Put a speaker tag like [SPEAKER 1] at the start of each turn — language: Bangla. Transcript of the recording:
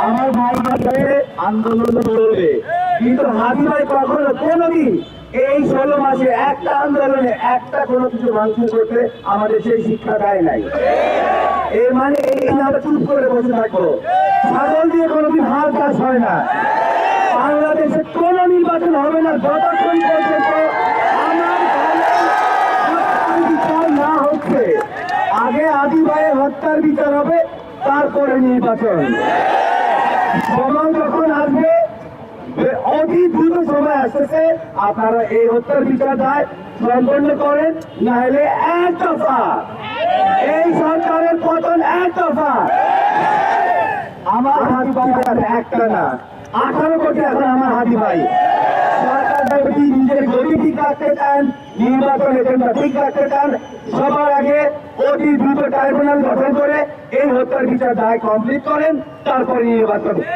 [SPEAKER 1] আমার ভাই কাছে আন্দোলন চলবে, কিন্তু হাদি ভাই কখনো কোনোদিন এই 16 মাসে একটা আন্দোলনে একটা কোনো কিছু ভাঙচুর করতে আমাদের সেই শিক্ষা দেয় নাই। এর মানে এই আমরা চুপ করে বসে থাকবো? ছাগল দিয়ে কোনোদিন হাল চাষ হয় না। বাংলাদেশে কোনো নির্বাচন হবে না যতক্ষণ পর্যন্ত আমার হত্যার বিচার না হচ্ছে। আগে আদি ভাইয়ের হত্যার বিচার হবে, তারপরে নির্বাচন। সময় যখন আসবে, অতি দ্রুত সময় আসতেছে, আপনারা এই হত্যার বিচার দায় সম্পন্ন করেন, না হলে এক দফা এই সরকারের পতন, এক দফা। আমার হাদি ভাই একটা না, 18 কোটি এখন আমার হাদি ভাই। সরকার যদি নিজের গতি ঠিক রাখতে চান, নির্বাচন এজেন্ডা ঠিক রাখতে চান, সবার আগে অতি দ্রুত ট্রাইব্যুনাল গঠন করে এই হত্যার বিচার দায় কমপ্লিট করেন, তারপরে নির্বাচন।